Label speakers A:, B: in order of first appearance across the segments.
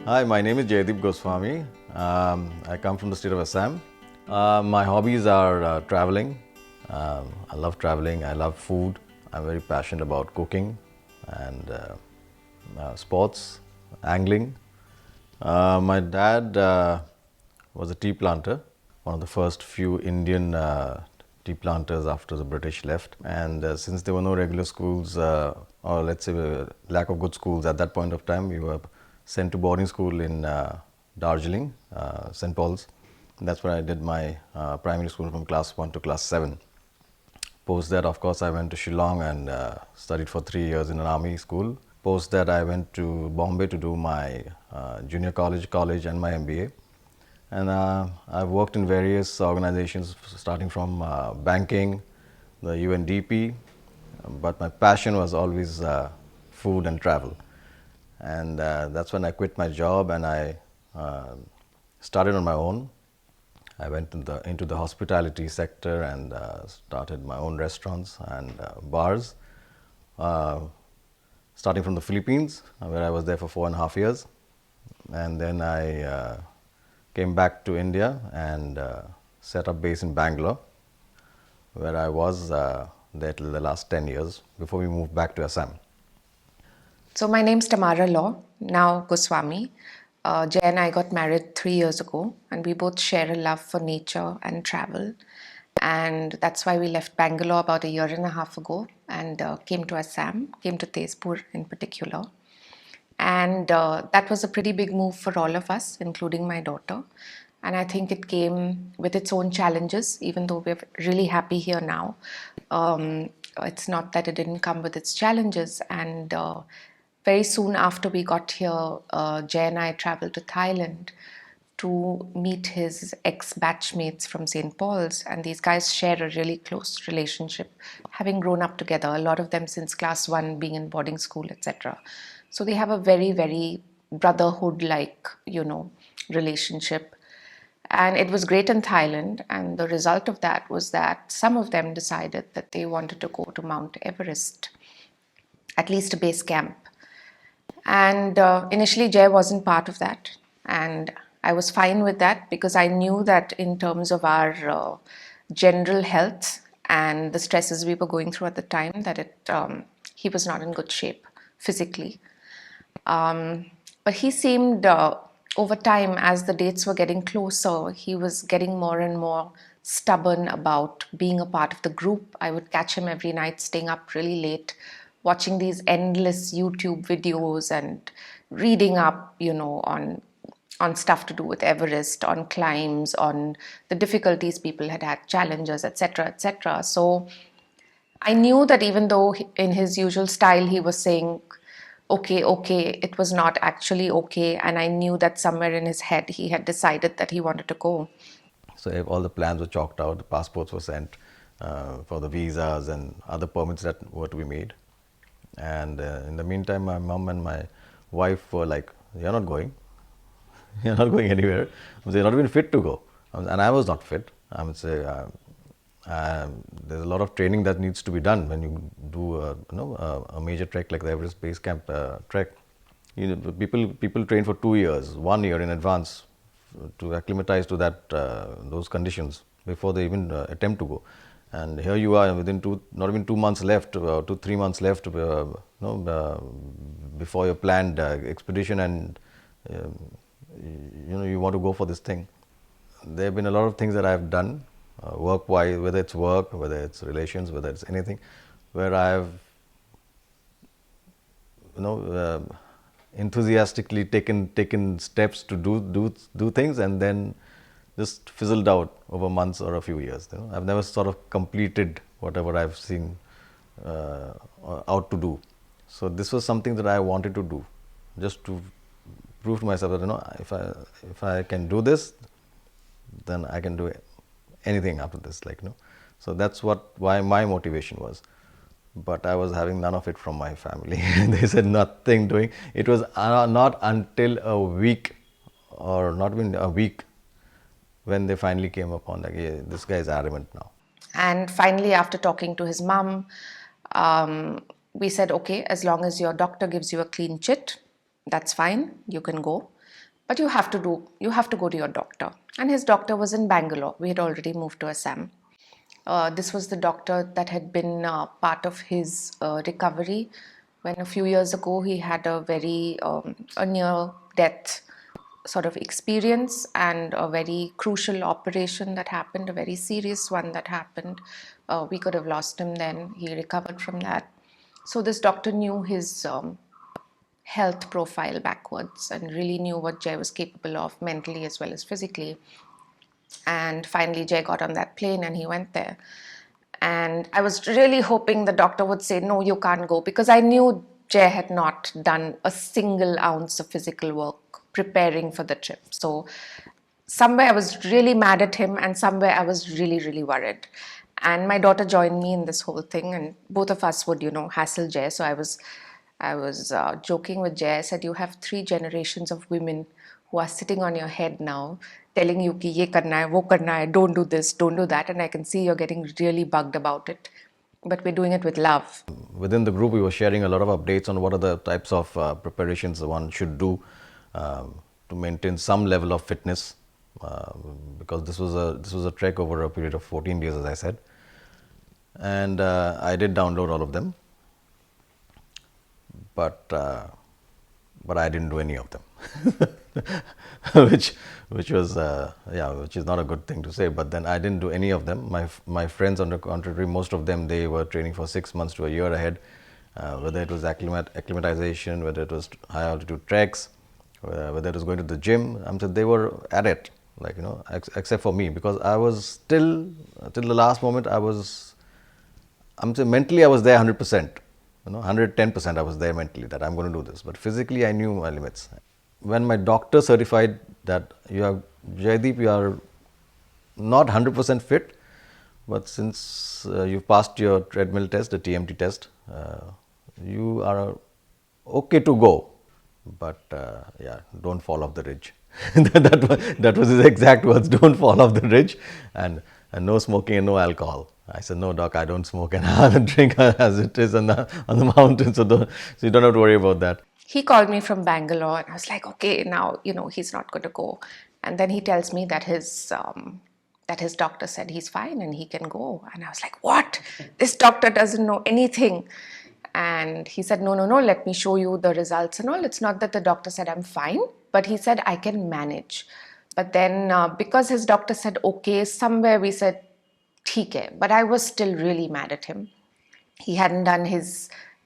A: Hi, my name is Jaydeep Goswami. I come from the state of Assam. My hobbies are traveling. I love traveling. I love food. I'm very passionate about cooking and sports, angling. My dad was a tea planter, one of the first few Indian tea planters after the British left. And since there were no regular schools, or let's say lack of good schools at that point of time, we were sent to boarding school in Darjeeling, St. Paul's. And that's where I did my primary school from class 1 to class 7. Post that, of course, I went to Shillong and studied for 3 years in an army school. Post that, I went to Bombay to do my junior college and my MBA. And I've worked in various organizations, starting from banking, the UNDP, but my passion was always food and travel. And that's when I quit my job and I started on my own. I went into the hospitality sector and started my own restaurants and bars, starting from the Philippines, where I was there for 4.5 years. And then I came back to India and set up base in Bangalore, where I was there till the last 10 years before we moved back to Assam.
B: So my name's Tamara Law, now Goswami. Jay and I got married 3 years ago, and we both share a love for nature and travel. And that's why we left Bangalore about a year and a half ago and came to Assam, came to Tezpur in particular. And that was a pretty big move for all of us, including my daughter. And I think it came with its own challenges, even though we're really happy here now. It's not that it didn't come with its challenges. And very soon after we got here, Jay and I traveled to Thailand to meet his ex-batchmates from St. Paul's, and these guys share a really close relationship, having grown up together, a lot of them since class 1, being in boarding school, etc. So they have a very, very brotherhood-like, relationship. And it was great in Thailand, and the result of that was that some of them decided that they wanted to go to Mount Everest, at least a base camp. And initially, Jay wasn't part of that. And I was fine with that because I knew that in terms of our general health and the stresses we were going through at the time, that he was not in good shape physically. But he seemed, over time, as the dates were getting closer, he was getting more and more stubborn about being a part of the group. I would catch him every night staying up really late, watching these endless YouTube videos and reading up, on stuff to do with Everest, on climbs, on the difficulties people had, challenges, etc., etc. So I knew that even though in his usual style he was saying, okay, it was not actually okay. And I knew that somewhere in his head he had decided that he wanted to go.
A: So if all the plans were chalked out, the passports were sent for the visas and other permits that were to be made. And in the meantime, my mom and my wife were like, "You're not going. You're not going anywhere." They're not even fit to go, and I was not fit. I would say there's a lot of training that needs to be done when you do a major trek like the Everest Base Camp trek. People train for 2 years, 1 year in advance to acclimatize to those conditions before they even attempt to go. And here you are within not even 2 months left, 2-3 months left, before your planned expedition, and you want to go for this thing. There have been a lot of things that I've done, work-wise, whether it's work, whether it's relations, whether it's anything, where I've enthusiastically taken steps to do things, and then just fizzled out over months or a few years. I've never sort of completed whatever I've seen out to do. So this was something that I wanted to do, just to prove to myself that if I can do this, then I can do anything after this. So that's why my motivation was. But I was having none of it from my family. They said nothing doing. It was not until a week, or not even a week, when they finally came upon like, yeah, this guy is adamant now.
B: And finally, after talking to his mom, we said, okay, as long as your doctor gives you a clean chit, that's fine, you can go. but you have to go to your doctor. And his doctor was in Bangalore. We had already moved to Assam. This was the doctor that had been part of his recovery when a few years ago he had a very a near death sort of experience and a very crucial operation that happened, a very serious one that happened. We could have lost him then. He recovered from that. So this doctor knew his health profile backwards and really knew what Jay was capable of mentally as well as physically. And finally, Jay got on that plane and he went there. And I was really hoping the doctor would say, no, you can't go, because I knew Jay had not done a single ounce of physical work preparing for the trip. So somewhere I was really mad at him, and somewhere I was really, really worried. And my daughter joined me in this whole thing, and both of us would, hassle Jay. So I was joking with Jay. I said, "You have 3 generations of women who are sitting on your head now, telling you कि ये करना है, वो करना है, don't do this, don't do that," and I can see you're getting really bugged about it. But we're doing it with love.
A: Within the group, we were sharing a lot of updates on what are the types of preparations one should do to maintain some level of fitness, because this was a trek over a period of 14 days, as I said, and I did download all of them, but I didn't do any of them, which was which is not a good thing to say. But then I didn't do any of them. My friends, on the contrary, most of them, they were training for 6 months to a year ahead, whether it was acclimatization, whether it was high altitude treks, whether it was going to the gym. They were at it, except for me, because I was still till the last moment. Mentally I was there 100%. 110% I was there mentally that I'm going to do this, but physically I knew my limits. When my doctor certified that Jaideep, you are not 100% fit, but since you've passed your treadmill test, the TMT test, you are okay to go, but don't fall off the ridge. that was his exact words: don't fall off the ridge, and no smoking and no alcohol. I said, no, doc, I don't smoke and I don't drink as it is on the mountain, so you don't have to worry about that.
B: He called me from Bangalore, and I was like, okay, now he's not going to go. And then he tells me that his doctor said he's fine and he can go. And I was like, what? This doctor doesn't know anything. And he said, no, let me show you the results and all. It's not that the doctor said I'm fine, but he said I can manage. But then because his doctor said okay, somewhere we said theek hai. But I was still really mad at him. He hadn't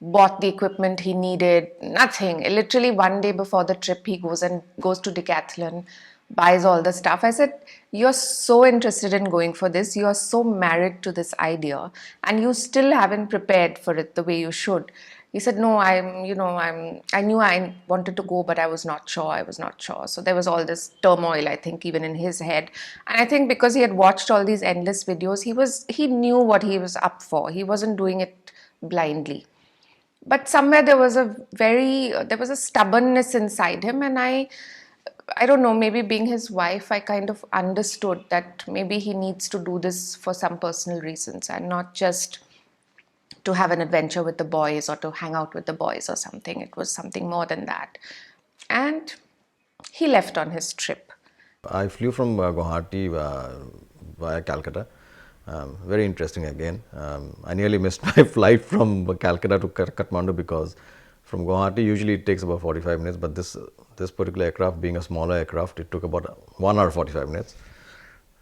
B: bought the equipment he needed, nothing. Literally one day before the trip, he goes to Decathlon, buys all the stuff. I said, you're so interested in going for this, you're so married to this idea, and you still haven't prepared for it the way you should. He said, no, I knew I wanted to go, but I was not sure. So there was all this turmoil, I think, even in his head. And I think because he had watched all these endless videos, he knew what he was up for. He wasn't doing it blindly. But somewhere there was a stubbornness inside him, and I don't know, maybe being his wife, I kind of understood that maybe he needs to do this for some personal reasons and not just to have an adventure with the boys or to hang out with the boys or something. It was something more than that. And he left on his trip.
A: I flew from Guwahati via Calcutta. Very interesting again. I nearly missed my flight from Calcutta to Kathmandu, because from Guwahati usually it takes about 45 minutes, but this particular aircraft, being a smaller aircraft, it took about 1 hour 45 minutes.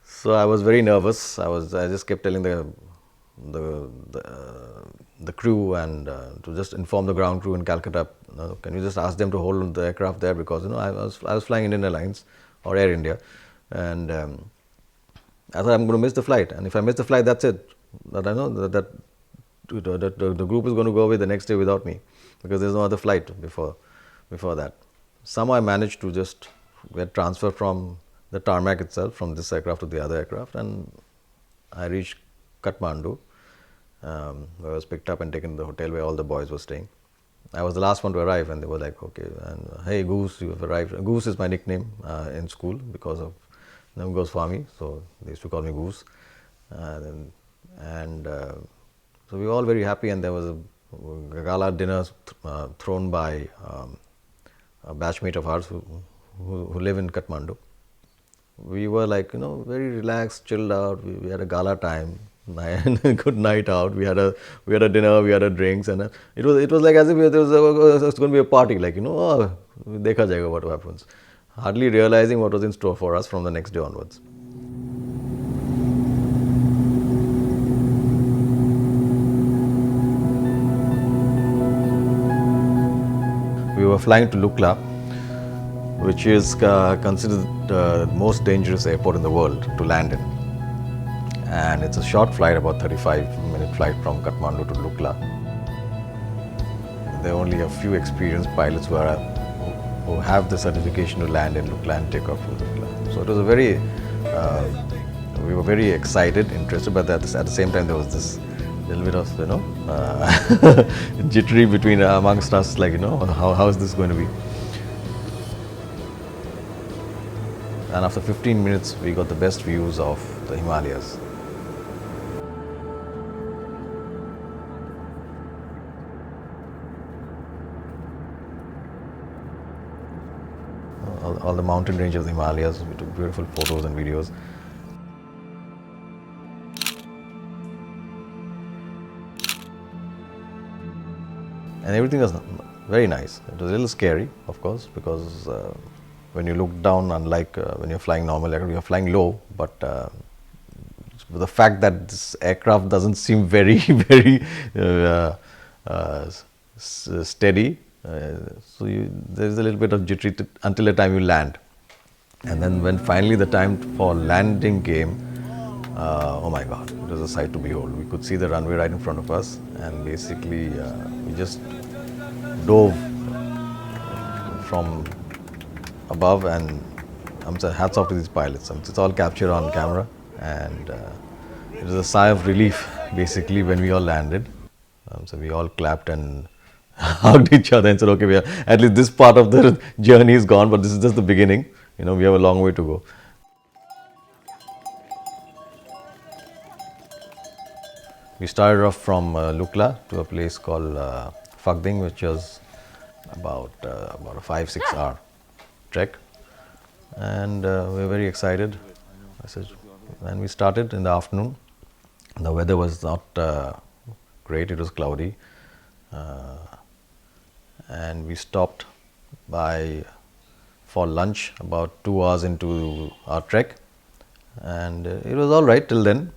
A: So I was very nervous. I just kept telling the crew and to just inform the ground crew in Calcutta, can you just ask them to hold the aircraft there, because I was flying Indian Airlines or Air India, and I thought I'm going to miss the flight, and if I miss the flight, that's it. That I know that the group is going to go away the next day without me, because there's no other flight before that. Somehow I managed to just get transferred from the tarmac itself, from this aircraft to the other aircraft, and I reached Kathmandu, where I was picked up and taken to the hotel where all the boys were staying. I was the last one to arrive, and they were like, okay, and hey Goose, you have arrived. Goose is my nickname in school because of Goswami, so they used to call me Goose. So we were all very happy, and there was a gala dinner thrown by a batchmate of ours who who live in Kathmandu. We were like, very relaxed, chilled out. We had a gala time, good night out. We had a dinner, we had a drinks, and it was like as if it was going to be a party. Like, dekha jayega what happens. Hardly realizing what was in store for us from the next day onwards. We were flying to Lukla, which is considered the most dangerous airport in the world to land in. And it's a short flight, about 35-minute flight from Kathmandu to Lukla. There are only a few experienced pilots who have the certification to land in Lukla and take off from Lukla. So it was we were very excited, interested, but at the same time there was this little bit of, jittery between amongst us, like, how is this going to be? And after 15 minutes, we got the best views of the Himalayas. All the mountain range of the Himalayas. We took beautiful photos and videos. And everything was very nice. It was a little scary, of course, because when you look down, unlike when you're flying normal aircraft, you're flying low, but the fact that this aircraft doesn't seem very, very steady, so there's a little bit of jittery until the time you land. And then when finally the time for landing came, oh my God, it was a sight to behold. We could see the runway right in front of us, and basically we just dove from above, and I'm saying hats off to these pilots. It's all captured on camera, and it was a sigh of relief basically when we all landed. So we all clapped and hugged each other and said, okay, at least this part of the journey is gone, but this is just the beginning. We have a long way to go. We started off from Lukla to a place called Phakding, which was about a 5-6 hour trek, and we were very excited. And we started in the afternoon. The weather was not great, it was cloudy, and we stopped for lunch about 2 hours into our trek, and it was all right till then.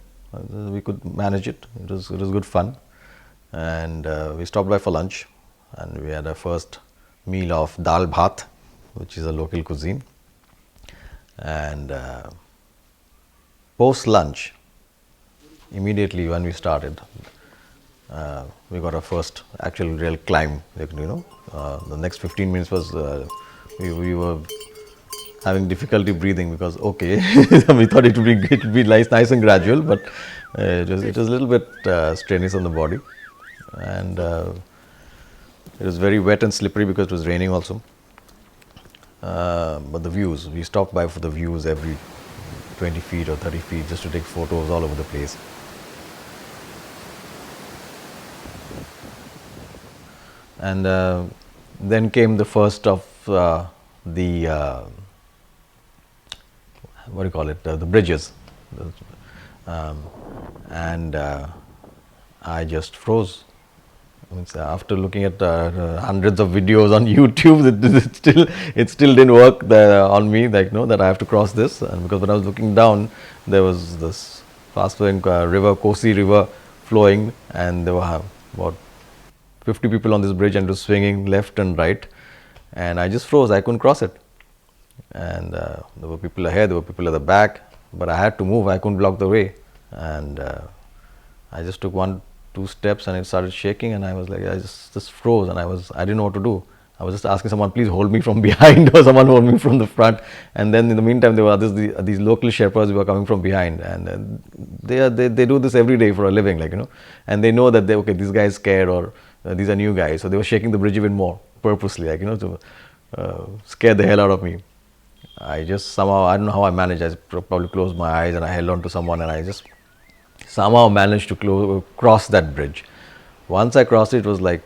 A: We could manage it. It was good fun, and we stopped by for lunch, and we had our first meal of dal bhat, which is a local cuisine. And post lunch, immediately when we started, we got our first actual real climb. The next 15 minutes was we were having difficulty breathing because we thought it would be nice and gradual, but it was a little bit strenuous on the body, and it was very wet and slippery because it was raining also. But the views, we stopped by for the views every 20 feet or 30 feet just to take photos all over the place. And then came the first of the what do you call it, the bridges, and I just froze. After looking at hundreds of videos on YouTube, it still didn't work on me, that I have to cross this. And because when I was looking down, there was this fast flowing river, Kosi river, flowing, and there were about 50 people on this bridge, and it was swinging left and right, and I just froze. I couldn't cross it. And there were people ahead, there were people at the back, but I had to move. I couldn't block the way, and I just took 1-2 steps, and it started shaking, and I was like, I just froze, and I didn't know what to do. I was just asking someone, please hold me from behind, or someone hold me from the front. And then in the meantime, there were these local Sherpas who were coming from behind, and they do this every day for a living, and they know that these guys scared, or these are new guys, so they were shaking the bridge even more purposely, to scare the hell out of me. I just somehow, I don't know how I managed. I probably closed my eyes and I held on to someone, and I just somehow managed to cross that bridge. Once I crossed it, it was like,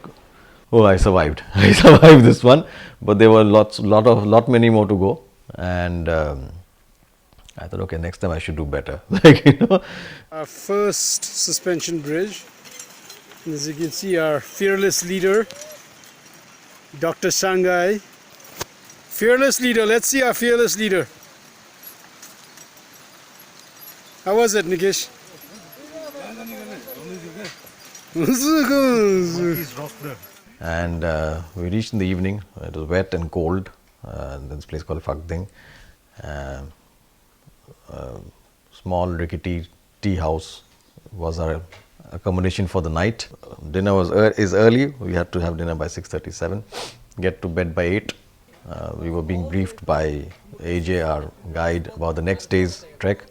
A: oh, I survived. I survived this one, but there were lot many more to go. and I thought, okay, next time I should do better. Like, you know.
C: Our first suspension bridge. And as you can see, our fearless leader, Dr. Shanghai. Fearless leader, let's see our fearless leader. How was it, Nikesh?
A: And we reached in the evening. It was wet and cold. This place called Fakding. Small rickety tea house was our accommodation for the night. Dinner is early. We had to have dinner by 6:37. Get to bed by 8. We were being briefed by AJ, our guide, about the next day's trek.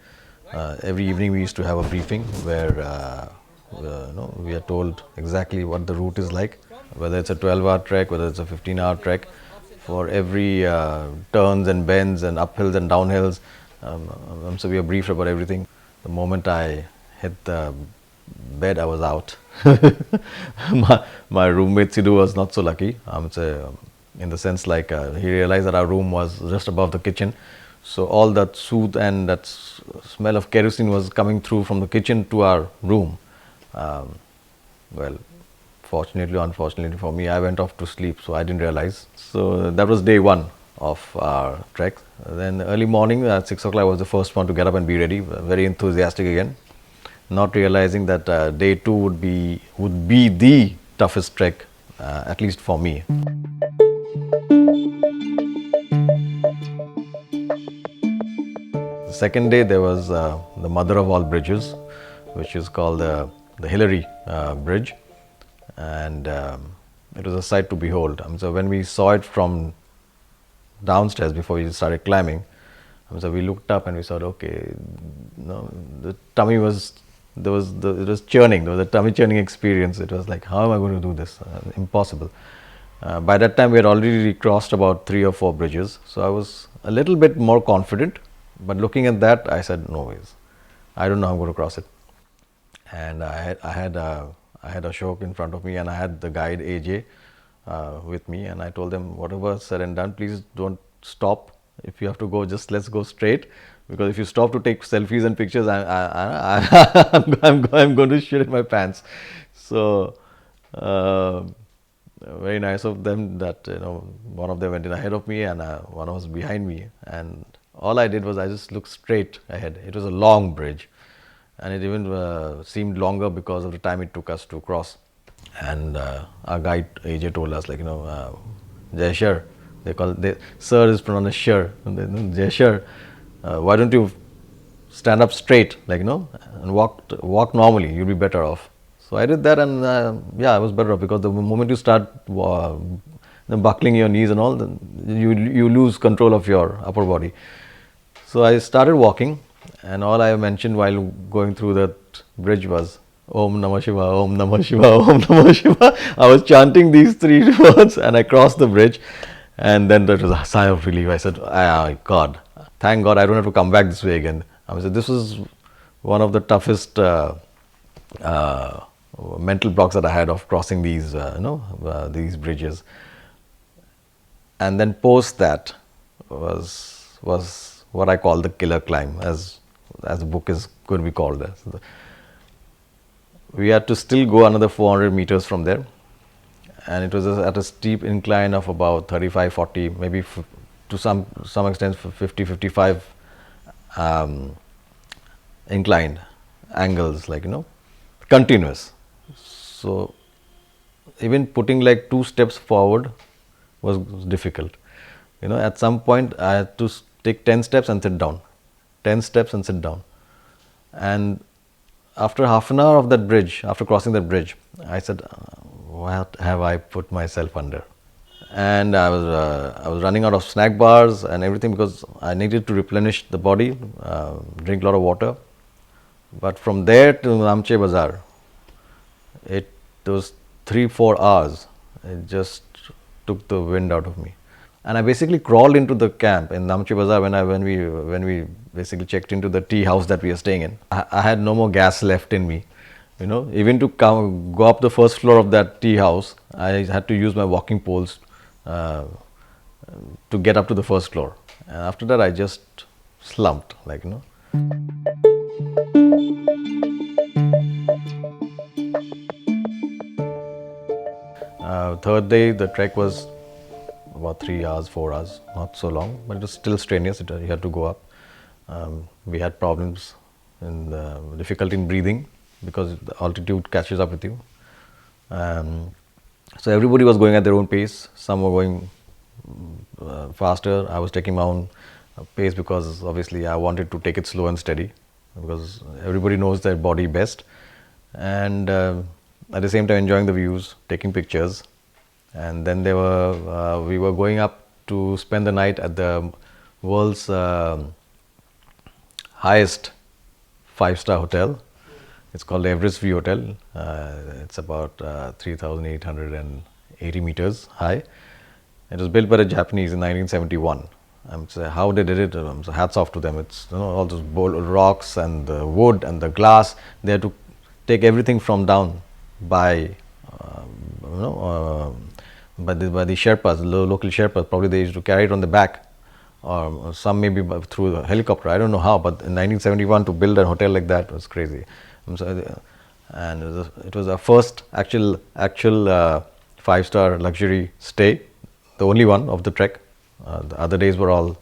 A: Every evening we used to have a briefing where we are told exactly what the route is like, whether it's a 12-hour trek, whether it's a 15-hour trek. For every turns and bends and uphills and downhills, so we are briefed about everything. The moment I hit the bed, I was out. my roommate Sidhu was not so lucky. In the sense, like, he realized that our room was just above the kitchen, so all that soot and that smell of kerosene was coming through from the kitchen to our room. Well, fortunately or unfortunately for me, I went off to sleep, so I didn't realize. So that was day one of our trek. Then early morning at 6 o'clock, I was the first one to get up and be ready, very enthusiastic again, not realizing that day two would be the toughest trek, at least for me. The second day there was the mother of all bridges, which is called the Hillary Bridge, and it was a sight to behold. So when we saw it from downstairs before we started climbing, so we looked up and we saw, okay, the tummy was, it was churning. There was a tummy churning experience. It was like, how am I going to do this? Impossible. By that time we had already crossed about 3 or 4 bridges, so I was a little bit more confident. But looking at that, I said, no ways, I don't know how I'm going to cross it. And I had Ashok in front of me, and I had the guide AJ with me, and I told them, whatever said and done, please don't stop. If you have to go, just let's go straight, because if you stop to take selfies and pictures, I'm going to shit in my pants. So very nice of them that one of them went in ahead of me and one was behind me, and all I did was I just looked straight ahead. It was a long bridge, and it even seemed longer because of the time it took us to cross. And our guide AJ told us, like, Jai Shar, sir is pronounced as Shar, Jai Shar, why don't you stand up straight, like, and walk normally, you'll be better off. So I did that, and I was better off, because the moment you start buckling your knees and all, then you lose control of your upper body. So I started walking, and all I mentioned while going through that bridge was Om Namah Shiva, Om Namah Shiva, Om Namah Shiva. I was chanting these 3 words, and I crossed the bridge, and then there was a sigh of relief. I said, God, thank God I don't have to come back this way again. So this was one of the toughest mental blocks that I had of crossing these these bridges. And then post that was what I call the killer climb, as the book is going to be called as. We had to still go another 400 meters from there, and it was at a steep incline of about 35-40, maybe to some extent 50-55 inclined angles, like, continuous. So even putting like 2 steps forward was difficult. At some point I had to take 10 steps and sit down, 10 steps and sit down. And after half an hour of that bridge, after crossing that bridge, I said, what have I put myself under? And I was running out of snack bars and everything, because I needed to replenish the body, drink a lot of water. But from there to Namche Bazaar, it was 3-4 hours. It just took the wind out of me. And I basically crawled into the camp in Namche Bazaar when we basically checked into the tea house that we are staying in. I had no more gas left in me. Even to go up the first floor of that tea house, I had to use my walking poles to get up to the first floor. And after that, I just slumped, like, you know. Third day, the trek was about 3 hours, 4 hours, not so long, but it was still strenuous. You had to go up. We had problems in the difficulty in breathing because the altitude catches up with you. So everybody was going at their own pace. Some were going faster. I was taking my own pace because obviously I wanted to take it slow and steady because everybody knows their body best. And at the same time enjoying the views, taking pictures. And then we were going up to spend the night at the world's highest 5-star hotel. It's called the Everest View Hotel. It's about 3,880 meters high. It was built by the Japanese in 1971. So how they did it, so hats off to them. It's, you know, all those rocks and the wood and the glass. They had to take everything from down by by the Sherpas, the local Sherpas. Probably they used to carry it on the back, or some maybe through the helicopter. I don't know how, but in 1971 to build a hotel like that was crazy. And it was our first actual 5-star luxury stay, the only one of the trek. The other days were all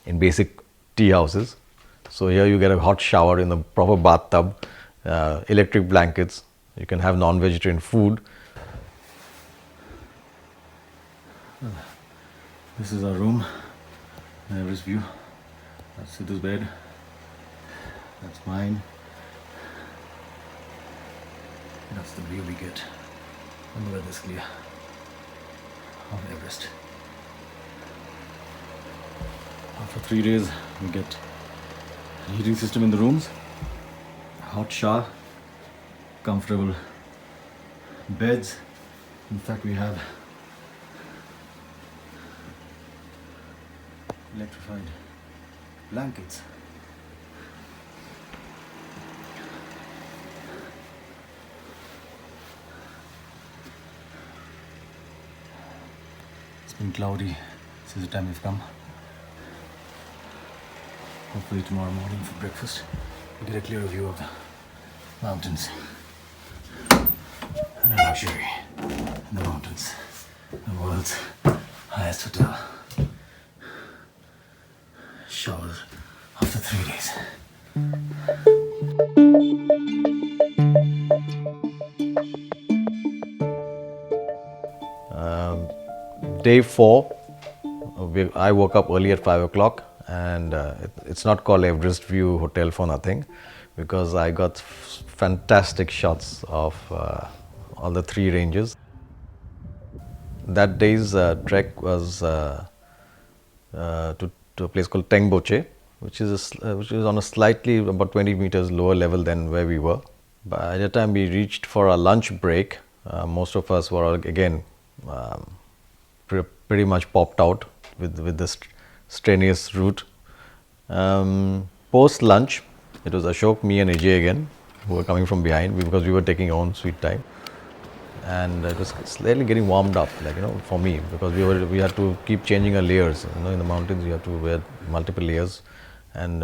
A: in basic tea houses. So here you get a hot shower in the proper bathtub, electric blankets. You can have non-vegetarian food. This is our room, Everest view. That's Sidhu's bed. That's mine. That's the view we get when the weather is clear of Everest. After 3 days, we get a heating system in the rooms, hot shower, comfortable beds. In fact, we have electrified blankets. It's been cloudy since the time we've come. Hopefully tomorrow morning for breakfast we get a clearer view of the mountains and a luxury in the mountains, the world's highest hotel. Showers after 3 days. Day 4, I woke up early at 5 o'clock, and it's not called Everest View Hotel for nothing, because I got fantastic shots of all the 3 ranges. That day's trek was to a place called Tengboche, which is on a slightly about 20 meters lower level than where we were. By the time we reached for our lunch break, most of us were again pretty much popped out with this strenuous route. Post lunch, it was Ashok, me and Ajay again, who were coming from behind because we were taking our own sweet time. And it was slightly getting warmed up, like, you know, for me, because we had to keep changing our layers. You know, in the mountains you have to wear multiple layers and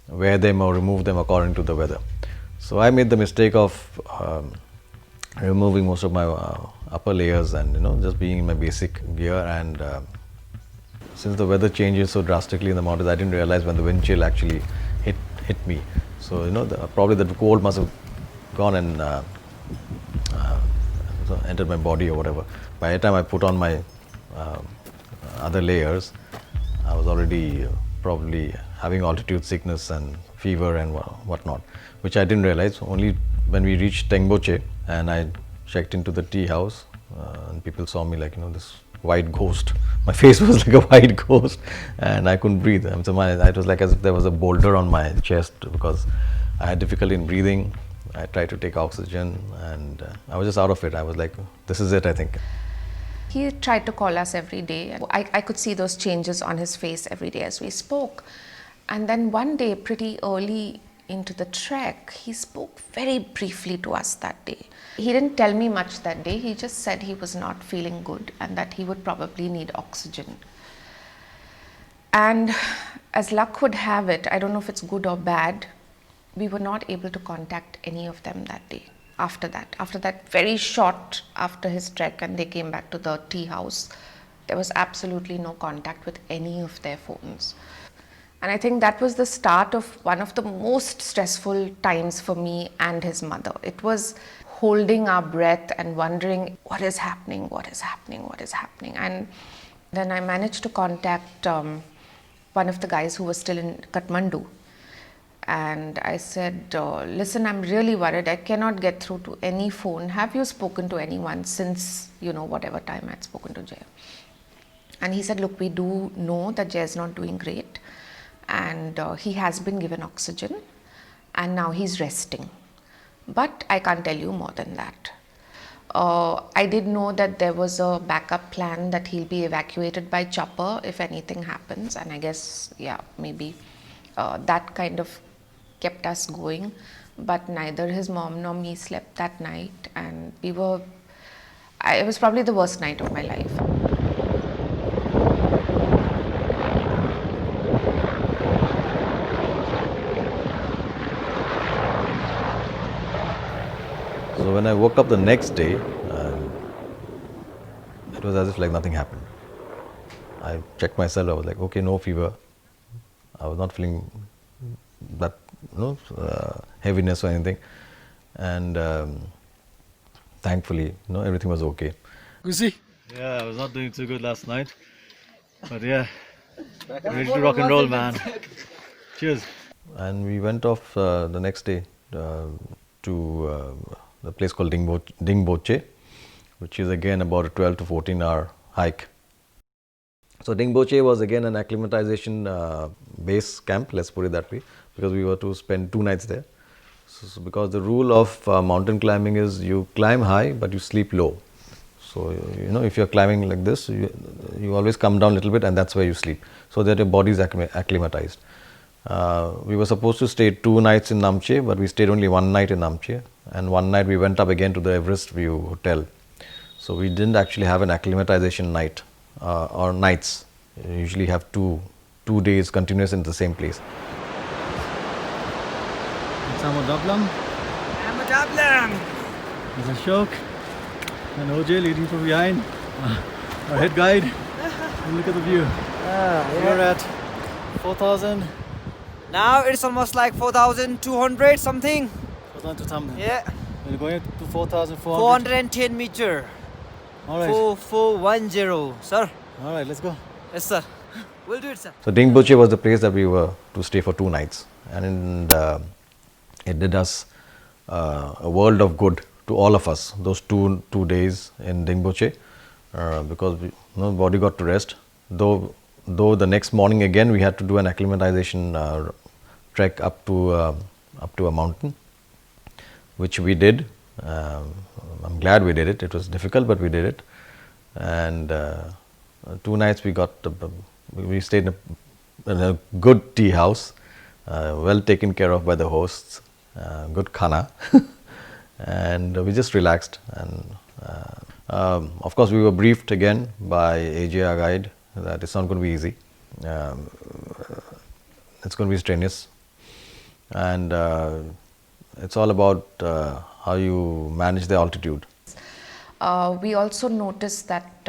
A: wear them or remove them according to the weather. So I made the mistake of removing most of my upper layers and, you know, just being in my basic gear. And since the weather changes so drastically in the mountains, I didn't realize when the wind chill actually hit me. So, you know, probably the cold must have gone and entered my body or whatever. By the time I put on my other layers, I was already probably having altitude sickness and fever and whatnot, which I didn't realize. Only when we reached Tengboche and I checked into the tea house, and people saw me like, you know, this white ghost. My face was like a white ghost and I couldn't breathe. So it was like as if there was a boulder on my chest because I had difficulty in breathing. I tried to take oxygen and I was just out of it. I was like, this is it, I think.
B: He tried to call us every day. I could see those changes on his face every day as we spoke. And then one day, pretty early into the trek, he spoke very briefly to us that day. He didn't tell me much that day. He just said he was not feeling good and that he would probably need oxygen. And as luck would have it, I don't know if it's good or bad, we were not able to contact any of them that day. After that, very short after his trek, and they came back to the tea house, there was absolutely no contact with any of their phones. And I think that was the start of one of the most stressful times for me and his mother. It was holding our breath and wondering, what is happening, what is happening, what is happening. And then I managed to contact one of the guys who was still in Kathmandu. And I said, listen, I'm really worried. I cannot get through to any phone. Have you spoken to anyone since, whatever time I'd spoken to Jay? And he said, look, we do know that Jay is not doing great. And he has been given oxygen. And now he's resting. But I can't tell you more than that. I did know that there was a backup plan that he'll be evacuated by chopper if anything happens. And I guess, maybe that kind of kept us going, but neither his mom nor me slept that night, and it was probably the worst night of my life.
A: So when I woke up the next day, it was as if like nothing happened. I checked myself, I was like, okay, no fever. I was not feeling that heaviness or anything, and thankfully everything was okay.
C: Gusi?
D: Yeah, I was not doing too good last night, but yeah, ready to rock and roll, man. Cheers.
A: And we went off the next day to the place called Dingboche, which is again about a 12 to 14 hour hike. So Dingboche was again an acclimatization base camp, let's put it that way, because we were to spend 2 nights there. So because the rule of mountain climbing is you climb high but you sleep low. So if you're climbing like this, you always come down a little bit, and that's where you sleep, so that your body is acclimatized. We were supposed to stay 2 nights in Namche, but we stayed only 1 night in Namche, and 1 night we went up again to the Everest View Hotel. So we didn't actually have an acclimatization night or nights. You usually have two days continuous in the same place.
D: It's Amadablam. There's Ashok and OJ leading from behind. Our head guide. And look at the view. We're at 4,000.
E: Now it's almost like 4,200 something.
D: 4,200.
E: Yeah.
D: We're going to 4,400.
E: 410 meter.
D: All right.
E: 4410, sir.
D: All right, let's go.
E: Yes, sir. We'll do it, sir.
A: So Dingboche was the place that we were to stay for 2 nights, and it did us a world of good to all of us. Those two days in Dingboche, because body got to rest. Though the next morning again we had to do an acclimatization trek up to a mountain, which we did. I'm glad we did it. It was difficult, but we did it. And 2 nights we stayed in a good tea house, well taken care of by the hosts, good khana, and we just relaxed. And of course, we were briefed again by AJ, our guide, that it's not going to be easy. It's going to be strenuous, and it's all about how you manage the altitude.
B: We also noticed that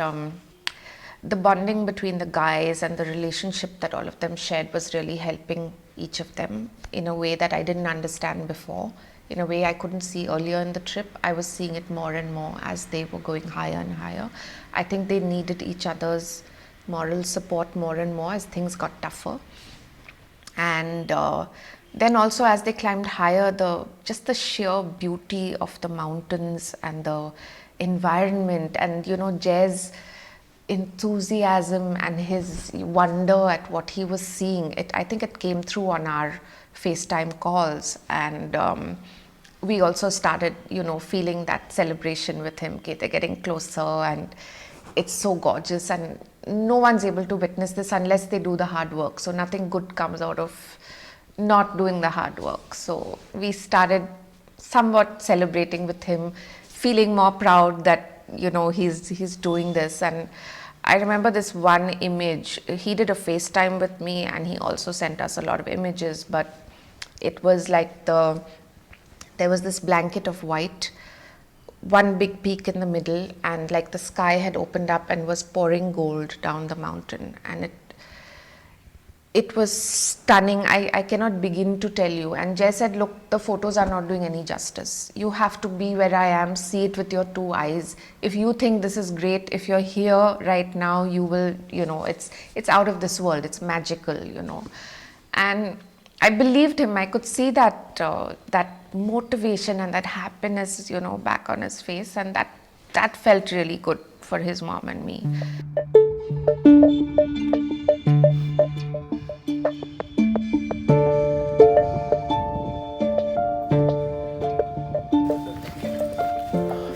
B: the bonding between the guys and the relationship that all of them shared was really helping each of them in a way that I didn't understand before. In a way I couldn't see earlier in the trip. I was seeing it more and more as they were going higher and higher. I think they needed each other's moral support more and more as things got tougher. And then also as they climbed higher, just the sheer beauty of the mountains and the environment, and Jay's enthusiasm and his wonder at what he was seeing, I think it came through on our FaceTime calls. And we also started feeling that celebration with him. Okay, they're getting closer and it's so gorgeous, and no one's able to witness this unless they do the hard work. So nothing good comes out of not doing the hard work. So we started somewhat celebrating with him, feeling more proud that he's doing this. And I remember this one image. He did a FaceTime with me and he also sent us a lot of images, but it was like there was this blanket of white, one big peak in the middle, and like the sky had opened up and was pouring gold down the mountain, and it was stunning. I cannot begin to tell you. And Jay said, look, the photos are not doing any justice. You have to be where I am, see it with your two eyes. If you think this is great, if you're here right now, you will, it's out of this world. It's magical, And I believed him. I could see that motivation and that happiness, back on his face. And that felt really good for his mom and me.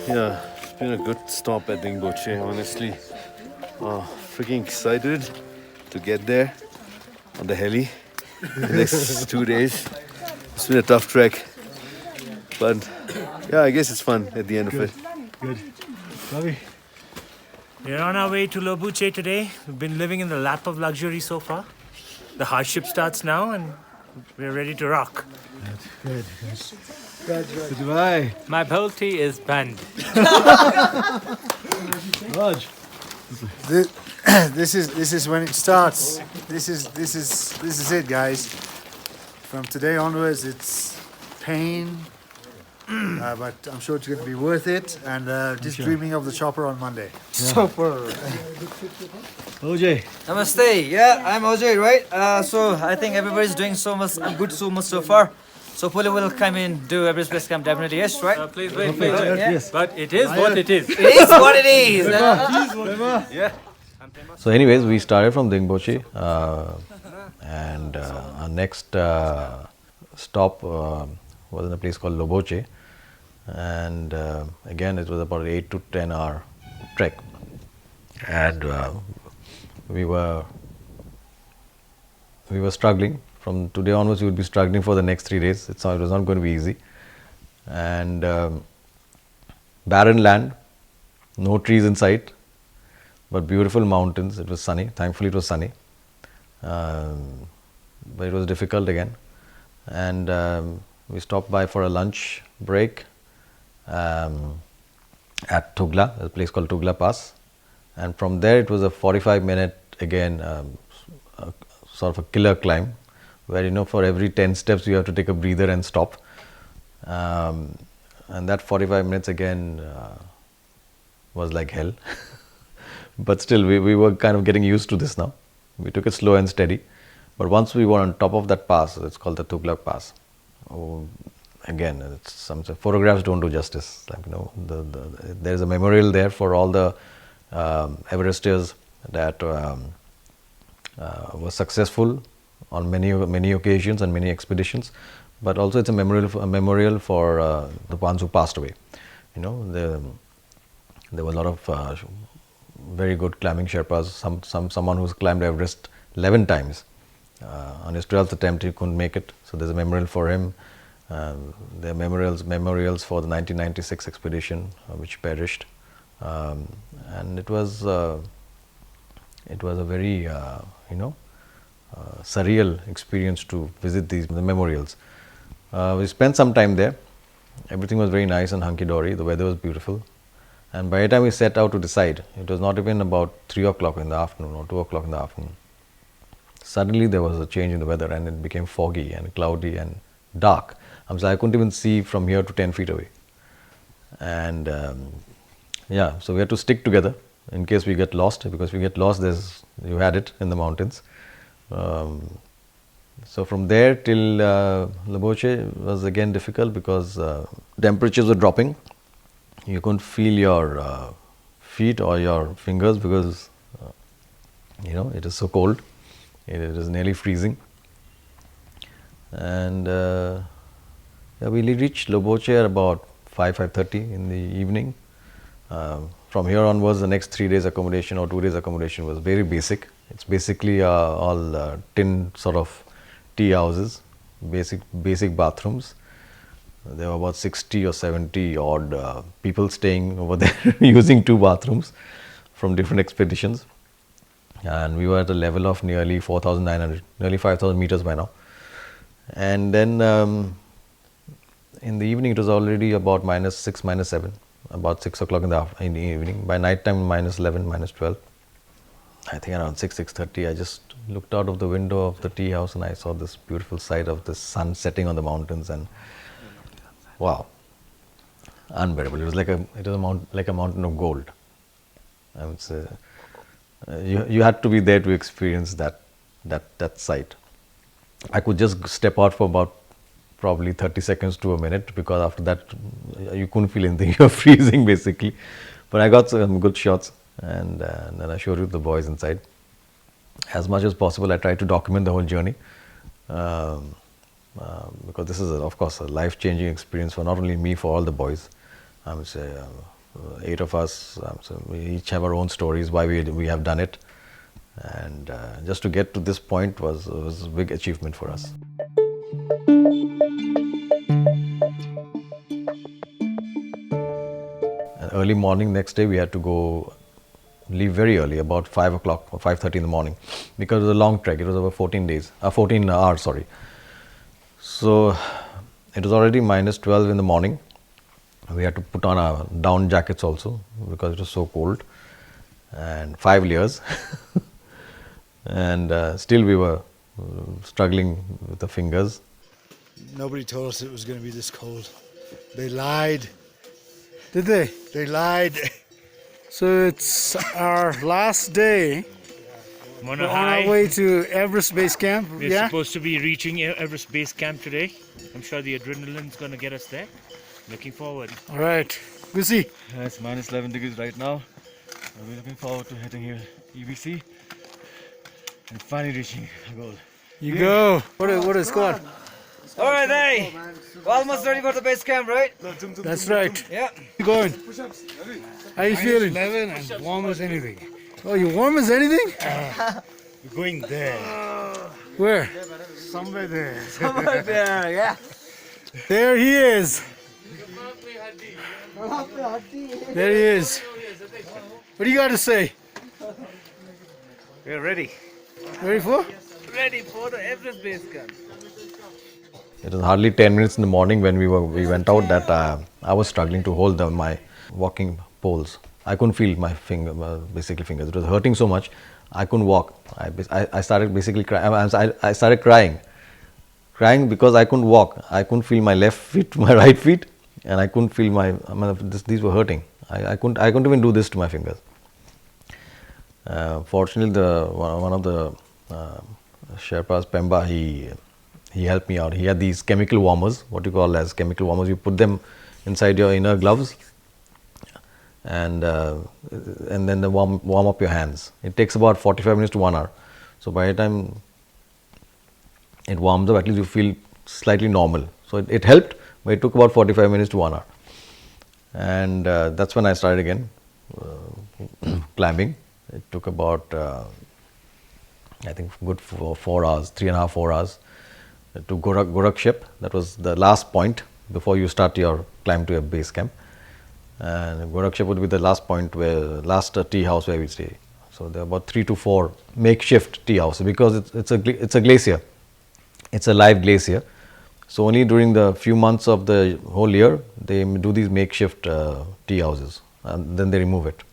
F: Yeah, it's been a good stop at Ringboche, honestly. Freaking excited to get there on the heli the next 2 days. It's been a tough trek, but yeah, I guess it's fun at the end of it.
D: Good. Ravi?
G: We're on our way to Lobuche today. We've been living in the lap of luxury so far. The hardship starts now and we're ready to rock.
D: Good. Goodbye.
G: My bounty is banned.
D: Raj?
H: This is when it starts. This is it, guys. From today onwards, it's pain, but I'm sure it's going to be worth it. And just dreaming of the chopper on Monday.
E: Super.
D: OJ?
E: Namaste. Yeah, I'm Ajay, right? So I think everybody's doing so much so far. So Puli will come in, do Everest Base Camp, definitely, yes, right?
G: Please wait.
D: Yes.
G: But it is what it is.
E: It is what it is.
G: Yeah.
A: So anyways, we started from Ringboche and our next stop was in a place called Loboche, and again it was about an 8 to 10 hour trek, and we were struggling. From today onwards we would be struggling for the next 3 days. It was not going to be easy, and barren land, no trees in sight, but beautiful mountains. It was sunny. Thankfully it was sunny, but it was difficult again, and we stopped by for a lunch break at Tugla, a place called Tugla Pass, and from there it was a 45-minute again sort of a killer climb, where for every 10 steps you have to take a breather and stop, and that 45 minutes again was like hell. But still we were kind of getting used to this now. We took it slow and steady, but once we were on top of that pass, it's called the Tugla Pass. Again, some photographs don't do justice. There is a memorial there for all the Everesters that were successful on many occasions and many expeditions, but also it's a memorial for the ones who passed away. There were a lot of very good climbing Sherpas. Someone who's climbed Everest 11 times. On his 12th attempt, he couldn't make it, so there's a memorial for him. There are memorials for the 1996 expedition, which perished, and it was a very surreal experience to visit the memorials. We spent some time there. Everything was very nice and hunky-dory. The weather was beautiful, and by the time we set out to decide, it was not even about 3 o'clock in the afternoon or 2 o'clock in the afternoon. Suddenly there was a change in the weather, and it became foggy and cloudy and dark. I couldn't even see from here to 10 feet away, and so we had to stick together in case we get lost, because if we get lost, you had it in the mountains. So from there till Loboche was again difficult, because temperatures were dropping. You couldn't feel your feet or your fingers, because it is so cold. It is nearly freezing, and we reached Loboche at about 5:30 in the evening. From here onwards, the next 3 days accommodation or 2 days accommodation was very basic. It's basically all tin sort of tea houses, basic bathrooms. There were about 60 or 70 odd people staying over there using 2 bathrooms from different expeditions. and we were at a level of nearly 4,900, nearly 5,000 meters by now. And then in the evening it was already about -6, -7, about 6 o'clock in the evening. By night time -11, -12. I think around 6:30 I just looked out of the window of the tea house and I saw this beautiful sight of the sun setting on the mountains, and wow, unbearable. It was like a mountain of gold. I would say you had to be there to experience that sight. I could just step out for about probably 30 seconds to a minute, because after that you couldn't feel anything. You're freezing basically. But I got some good shots, and then I showed you the boys inside. As much as possible I tried to document the whole journey, because this is of course a life-changing experience for not only me, for all the boys. I would say 8 of us, so we each have our own stories why we have done it, and just to get to this point was a big achievement for us. And early morning next day we had to leave very early, about 5 o'clock or 5:30 in the morning, because it was a long trek. It was over 14 hours, sorry. So it was already -12 in the morning. We had to put on our down jackets also because it was so cold, and 5 layers. And still we were struggling with the fingers.
H: Nobody told us it was going to be this cold. They lied.
C: Did they?
H: They lied.
C: So it's our last day.
G: On
C: We're
G: a
C: on our
G: high.
C: way to Everest Base Camp.
G: We're
C: Yeah?
G: supposed to be reaching Everest Base Camp today. I'm sure the adrenaline's going to get us there. Looking forward.
C: All right. Good see.
D: It's -11 degrees right now. We're looking forward to hitting here EBC and finally reaching our goal.
C: You go. What is called?
E: All right, hey, we're almost ready for the base camp, right?
C: That's right.
E: Yeah.
C: You going? How you feeling?
H: 11 and warm as anything.
C: Oh, you warm as anything?
H: We're going there.
C: Where?
H: Somewhere there.
E: Somewhere there, yeah.
C: There he is. There he is. What do you got to say?
G: We're ready.
C: Ready for?
G: Ready for the Everest Base Camp.
A: It was hardly 10 minutes in the morning when we went out that I was struggling to hold my walking poles. I couldn't feel my fingers. It was hurting so much, I couldn't walk. I started basically crying. I started crying because I couldn't walk. I couldn't feel my left feet, my right feet, and I couldn't feel these were hurting. I couldn't even do this to my fingers. Fortunately, one of the Sherpas, Pemba, he helped me out. He had these chemical warmers, what you call as chemical warmers. You put them inside your inner gloves, and then they warm up your hands. It takes about 45 minutes to 1 hour. So by the time it warms up, at least you feel slightly normal. So it helped, but it took about 45 minutes to 1 hour. And that's when I started again climbing. It took about I think good 4 hours, 3.5, 4 hours to Gorakshep. That was the last point before you start your climb to your base camp. And Gorakshep would be the last point, last tea house where we stay. So there are about 3 to 4 makeshift tea houses, because it's a glacier. It's a live glacier. So only during the few months of the whole year they do these makeshift tea houses, and then they remove it.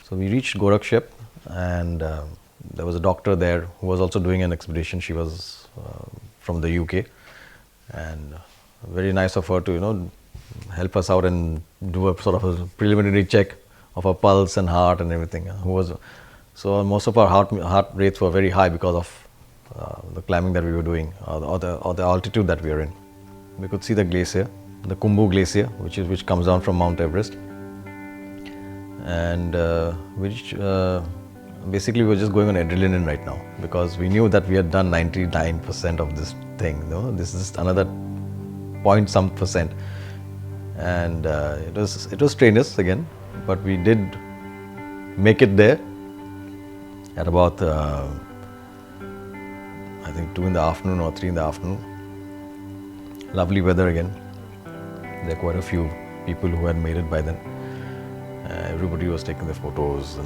A: So we reached Gorakshep, and there was a doctor there who was also doing an expedition. She was from the UK, and very nice of her to help us out and do a sort of a preliminary check of our pulse and heart and everything. So most of our heart rates were very high because of the climbing that we were doing, or the altitude that we are in. We could see the glacier, the Khumbu Glacier, which comes down from Mount Everest, and basically we were just going on adrenaline right now, because we knew that we had done 99% of this thing. This is another point some percent, and it was strenuous again, but we did make it there at about I think 2 in the afternoon or 3 in the afternoon. Lovely weather again. There are quite a few people who had made it by then, Everybody was taking the photos.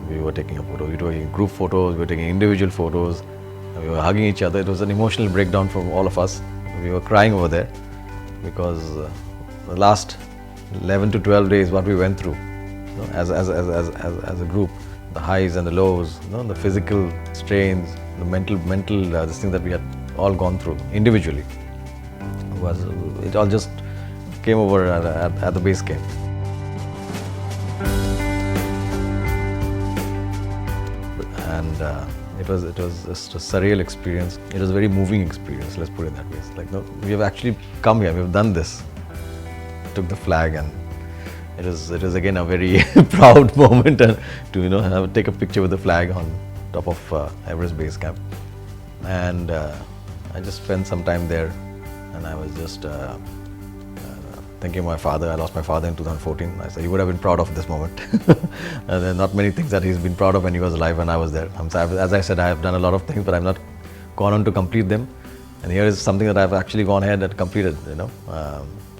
A: We were taking a photo. We were taking group photos. We were taking individual photos. We were hugging each other. It was an emotional breakdown for all of us. We were crying over there because the last 11 to 12 days, what we went through, as a group, the highs and the lows, the physical strains, the mental this thing that we had all gone through individually, it all just came over at the base camp. And it was just a surreal experience. It was a very moving experience, let's put it that way. It's like, we have actually come here, we have done this. Took the flag, and it is again a very proud moment to take a picture with the flag on top of Everest Base Camp. And I just spent some time there, and I was just thinking of my father. I lost my father in 2014. I said, he would have been proud of this moment. And there are not many things that he's been proud of when he was alive when I was there. As I said, I have done a lot of things, but I've not gone on to complete them. And here is something that I've actually gone ahead and completed,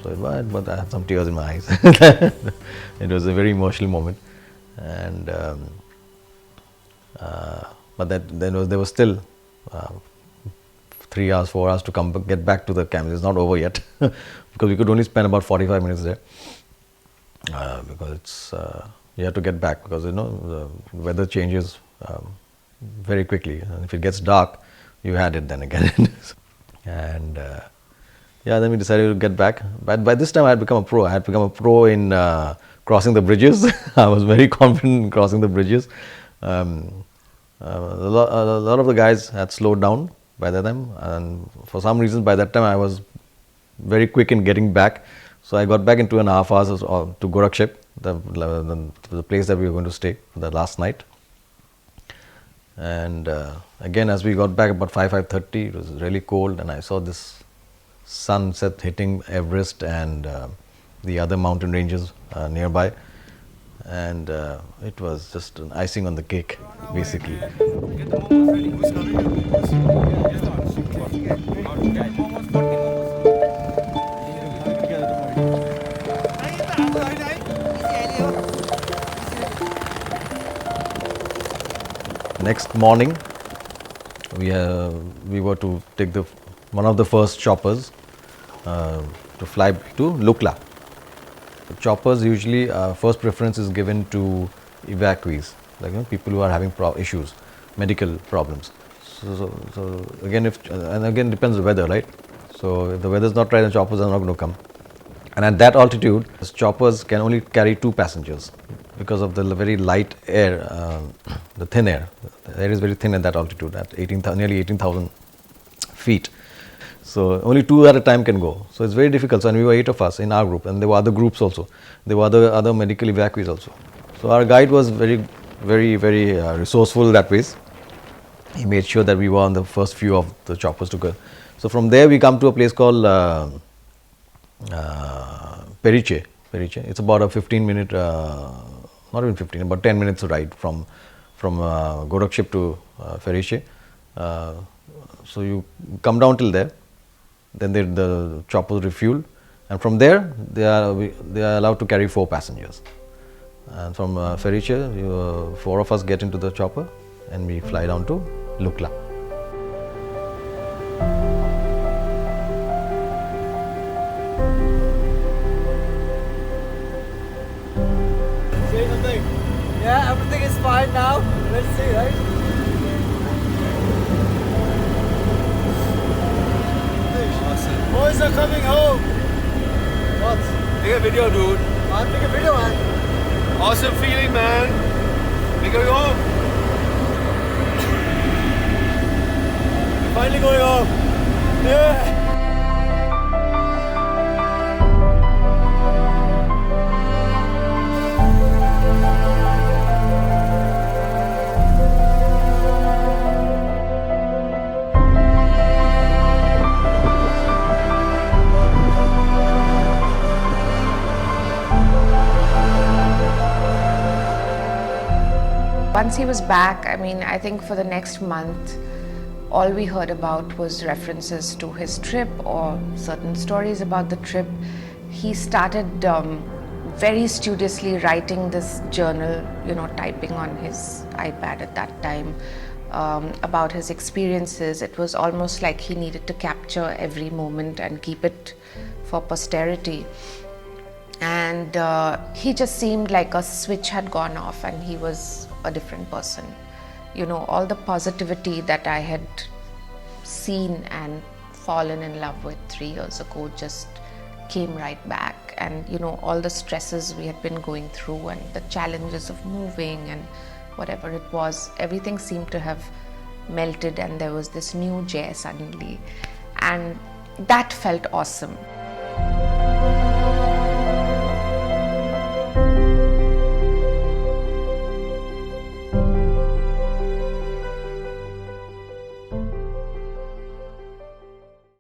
A: but I had some tears in my eyes. It was a very emotional moment. And but there was still 3 hours, 4 hours to get back to the camp. It's not over yet because we could only spend about 45 minutes there because it's you have to get back because the weather changes very quickly, and if it gets dark, you had it then again. And then we decided to get back. But by this time, I had become a pro. I had become a pro in crossing the bridges. I was very confident in crossing the bridges. A lot of the guys had slowed down by that time, and for some reason by that time I was very quick in getting back. So I got back in 2.5 hours to Gorakshep, the place that we were going to stay for the last night. And again, as we got back about 5:30, it was really cold, and I saw this sunset hitting Everest and the other mountain ranges nearby, and it was just an icing on the cake, basically. Next morning, we were to take one of the first choppers to fly to Lukla. The choppers usually first preference is given to evacuees, like people who are having issues, medical problems. So again, again depends on the weather, right? So if the weather is not right, the choppers are not going to come. And at that altitude, the choppers can only carry 2 passengers because of the very light air, the thin air. The air is very thin at that altitude, at nearly 18,000 feet. So only 2 at a time can go. So it's very difficult. So, and we were 8 of us in our group, and there were other groups also. There were other medical evacuees also. So our guide was very, very, very resourceful that way. He made sure that we were on the first few of the choppers to go. So from there we come to a place called Periche. It's about a 15-minute, not even 15, about 10 minutes ride from Gorakshep to Periche. So you come down till there, then the choppers refuel, and from there they are allowed to carry 4 passengers. And from Periche, 4 of us get into the chopper, and we fly down to Lukla.
E: Say something. Yeah, everything is fine now. Let's see, right?
C: Boys are coming home.
E: What?
F: Take a video, dude.
E: I'll take a video, man.
F: Awesome feeling, man. We're going home.
E: Finally going home. Yeah.
B: Once he was back, I think for the next month, all we heard about was references to his trip or certain stories about the trip. He started very studiously writing this journal, typing on his iPad at that time about his experiences. It was almost like he needed to capture every moment and keep it for posterity. And he just seemed like a switch had gone off and he was a different person. All the positivity that I had seen and fallen in love with 3 years ago just came right back. And all the stresses we had been going through and the challenges of moving and whatever it was, everything seemed to have melted and there was this new Jay suddenly, and that felt awesome.